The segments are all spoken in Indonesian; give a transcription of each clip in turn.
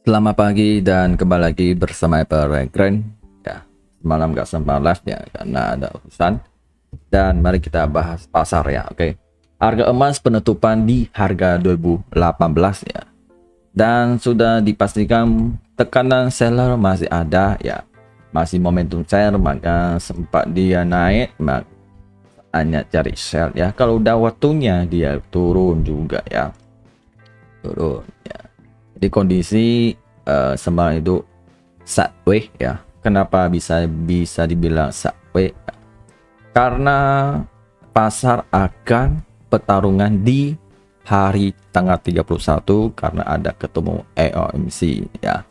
Selamat pagi dan kembali lagi bersama Pak Grand. Ya, semalam gak sempat live ya karena ada urusan. Dan mari kita bahas pasar ya, oke. Harga emas penutupan di harga 2018 ya. Dan sudah dipastikan tekanan seller masih ada ya. Masih momentum seller, maka sempat dia naik hanya cari sell ya. Kalau udah waktunya dia turun juga ya. Turun ya. Di kondisi semalam itu sideways ya. Kenapa bisa dibilang sideways? Karena pasar akan pertarungan di hari tanggal 31 karena ada ketemu EOMC ya.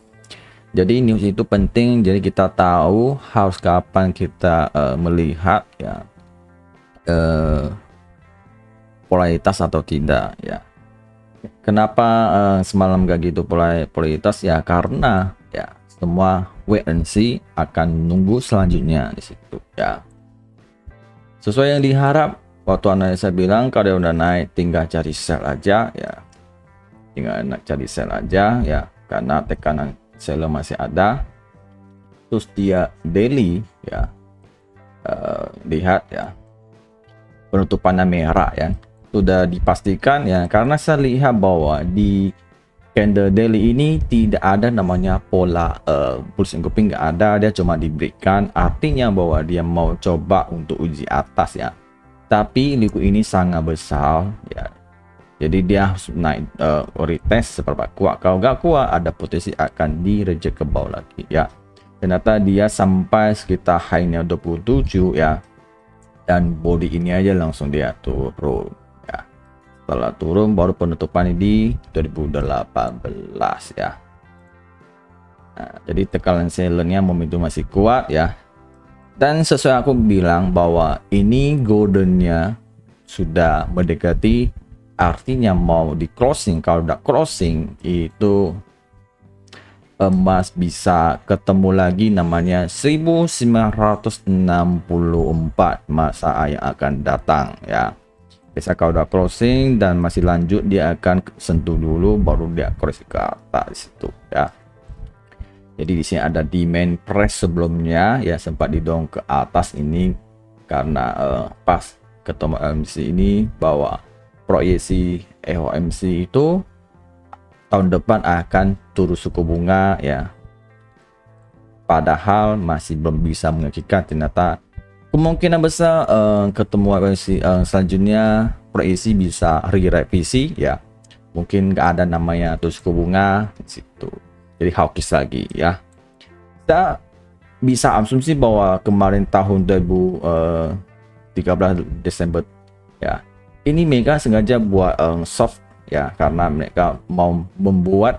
Jadi news itu penting, jadi kita tahu harus kapan kita melihat ya polaritas atau tidak ya. Kenapa semalam gak gitu polaritas ya, karena ya semua wait and see, akan nunggu selanjutnya di situ ya. Sesuai yang diharap, waktu analisa bilang kalau udah naik tinggal cari sell aja ya. Tinggal cari sell aja ya, karena tekanan seller masih ada. Terus dia daily ya, lihat ya penutupannya merah ya, sudah dipastikan ya, karena saya lihat bahwa di candle daily ini tidak ada namanya pola bullish engulfing, nggak ada, dia cuma diberikan artinya bahwa dia mau coba untuk uji atas ya, tapi liquid ini sangat besar ya, jadi dia harus naik retest seberapa kuat. Kalau nggak kuat ada potensi akan di reject ke bawah lagi ya. Ternyata dia sampai sekitar high-nya 27 ya, dan body ini aja langsung dia turun ya. Setelah turun baru penutupan di 2018 ya. Nah, jadi tekanan sellernya momentum masih kuat ya, dan sesuai aku bilang bahwa ini goldennya sudah mendekati, artinya mau di closing. Kalau udah closing itu emas bisa ketemu lagi namanya 1964 masa yang akan datang ya. Biasa kalau udah closing dan masih lanjut, dia akan sentuh dulu baru dia koreksi ke atas di situ ya. Jadi di sini ada demand press sebelumnya ya, sempat didorong ke atas ini karena pas ketemu MC ini bahwa proyeksi EOMC itu tahun depan akan turun suku bunga ya, padahal masih belum bisa mengakibatkan. Ternyata kemungkinan besar ketemu selanjutnya proyeksi bisa direvisi ya, mungkin nggak ada namanya turun suku bunga di situ, jadi hawkish lagi ya. Kita bisa asumsi bahwa kemarin tahun 2013 Desember ya, ini mereka sengaja buat soft ya, karena mereka mau membuat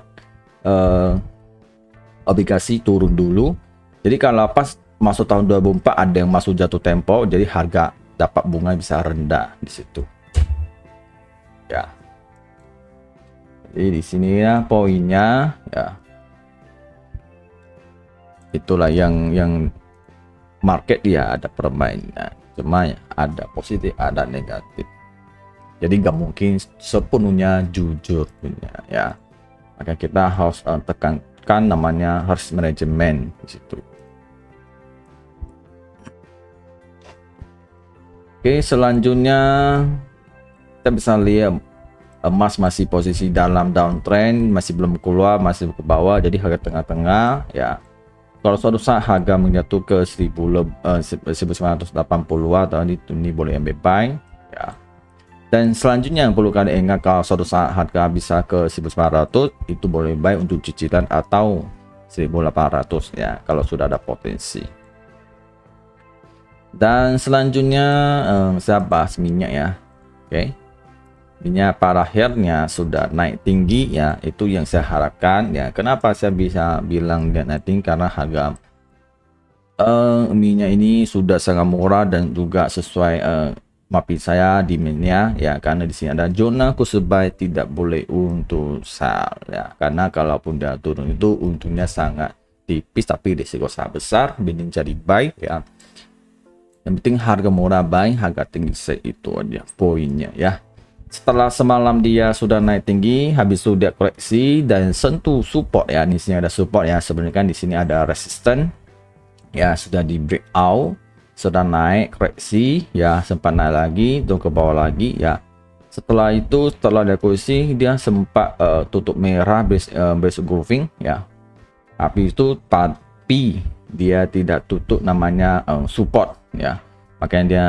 obligasi turun dulu. Jadi kalau pas masuk tahun 2004 ada yang masuk jatuh tempo, jadi harga dapat bunga bisa rendah di situ ya. Jadi di sini ya poinnya ya, itulah yang market dia ada permainan, cuma ya ada positif ada negatif, jadi nggak mungkin sepenuhnya jujur punya ya. Maka kita harus tekankan namanya risk management di situ. Oke, selanjutnya kita bisa lihat emas masih posisi dalam downtrend, masih belum keluar, masih ke bawah, jadi harga tengah-tengah ya. Kalau suatu saat harga menjatuh ke 1980 atau ini boleh ambil buy ya. Dan selanjutnya yang perlu kalian ingat, kalau suatu saat harga bisa ke 1900 itu boleh buy untuk cicilan atau 1800 ya, kalau sudah ada potensi. Dan selanjutnya saya bahas minyak ya. Oke, minyak pada akhirnya sudah naik tinggi ya, itu yang saya harapkan ya. Kenapa saya bisa bilang dia naik tinggi? Karena harga minyak ini sudah sangat murah dan juga sesuai mapi saya di minyak ya, karena di sini ada zona kusebay tidak boleh untuk sell ya, karena kalaupun dia turun itu untungnya sangat tipis tapi risiko sangat besar, mending jadi buy ya. Yang penting harga murah buy, harga tinggi sell, itu aja poinnya ya. Setelah semalam dia sudah naik tinggi, habis itu dia koreksi dan sentuh support ya. Di sini ada support ya. Sebenarnya kan di sini ada resistance ya, sudah di breakout, sudah naik koreksi ya, sempat naik lagi, turun ke bawah lagi ya. Setelah itu, setelah dia koreksi, dia sempat tutup merah base grouping ya. Habis itu tapi dia tidak tutup namanya support ya, makanya dia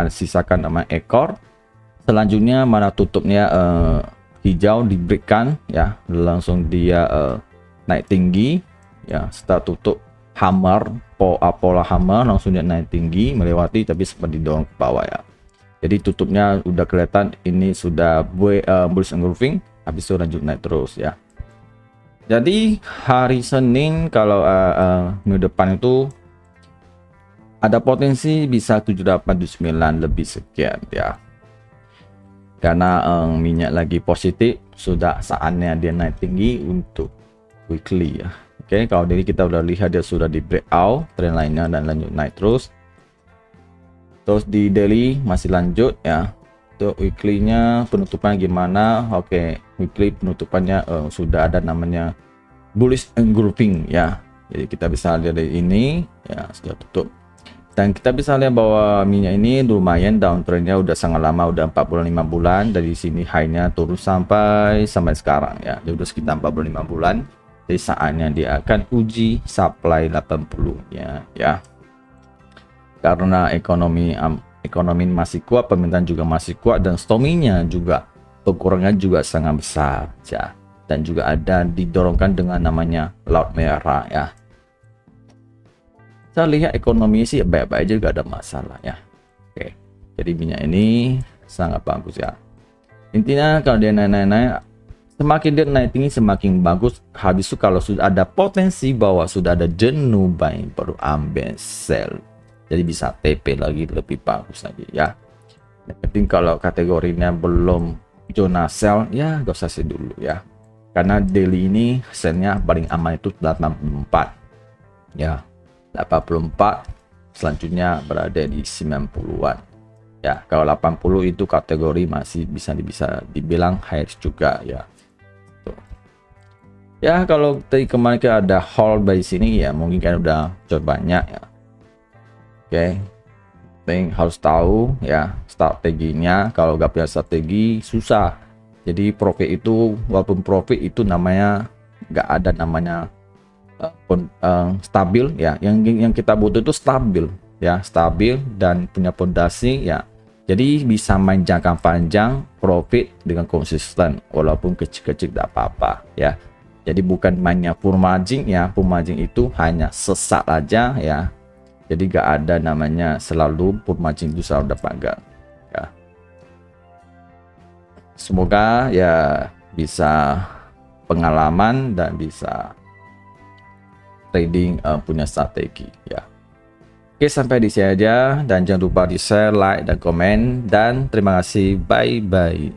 sisakan nama ekor. Selanjutnya mana tutupnya hijau diberikan ya, langsung dia naik tinggi ya. Setelah tutup hammer pola hammer, langsung dia naik tinggi melewati, tapi sempat didorong ke bawah ya. Jadi tutupnya udah kelihatan ini sudah bullish engulfing, habis itu lanjut naik terus ya. Jadi hari Senin kalau minggu depan itu ada potensi bisa 7879 lebih sekian ya. Karena minyak lagi positif, sudah saatnya dia naik tinggi untuk weekly ya. Oke, kalau dari kita udah lihat dia sudah di breakout trend lainnya dan lanjut naik terus. Terus di daily masih lanjut ya. Untuk weekly-nya penutupan gimana? Oke, weekly penutupannya sudah ada namanya bullish engulfing ya. Jadi kita bisa lihat dari ini ya, sudah tutup. Dan kita bisa lihat bahwa minyak ini lumayan downtrendnya udah sangat lama, udah 45 bulan. Dari sini high-nya turun sampai sekarang ya. Dia udah sekitar 45 bulan. Jadi saatnya dia akan uji supply 80 ya. Karena ekonomi masih kuat, permintaan juga masih kuat, dan stominya juga kekurangan juga sangat besar ya. Dan juga ada didorongkan dengan namanya laut merah ya. Saya lihat ekonomi sih baik-baik aja, juga ada masalah ya. Oke, jadi minyak ini sangat bagus ya. Intinya kalau dia naik, semakin dia naik tinggi semakin bagus. Habis itu kalau sudah ada potensi bahwa sudah ada jenuh buying, baru ambil sell. Jadi bisa TP lagi lebih bagus lagi ya. Yang penting kalau kategorinya belum zona sell ya gak usah sih dulu ya. Karena daily ini sellnya paling aman itu 84 ya. 84 selanjutnya berada di 90-an ya. Kalau 80 itu kategori masih bisa dibilang high juga ya. Tuh. Ya kalau tadi kemarin ada hold by sini ya, mungkin kan udah coba banyak ya. Oke, harus tahu ya strateginya. Kalau gak punya strategi susah. Jadi profit itu, walaupun profit itu namanya gak ada namanya stabil ya. Yang kita butuh itu stabil ya, stabil dan punya fondasi ya. Jadi bisa main jangka panjang, profit dengan konsisten walaupun kecil-kecil tidak apa-apa ya. Jadi bukan mainnya full margin ya. Full margin itu hanya sesaat aja ya. Jadi gak ada namanya selalu full margin itu selalu dapat gak ya. Semoga ya bisa pengalaman dan bisa trading punya strategi ya. Oke, sampai di sini aja, dan jangan lupa di share, like, dan komen, dan terima kasih, bye bye.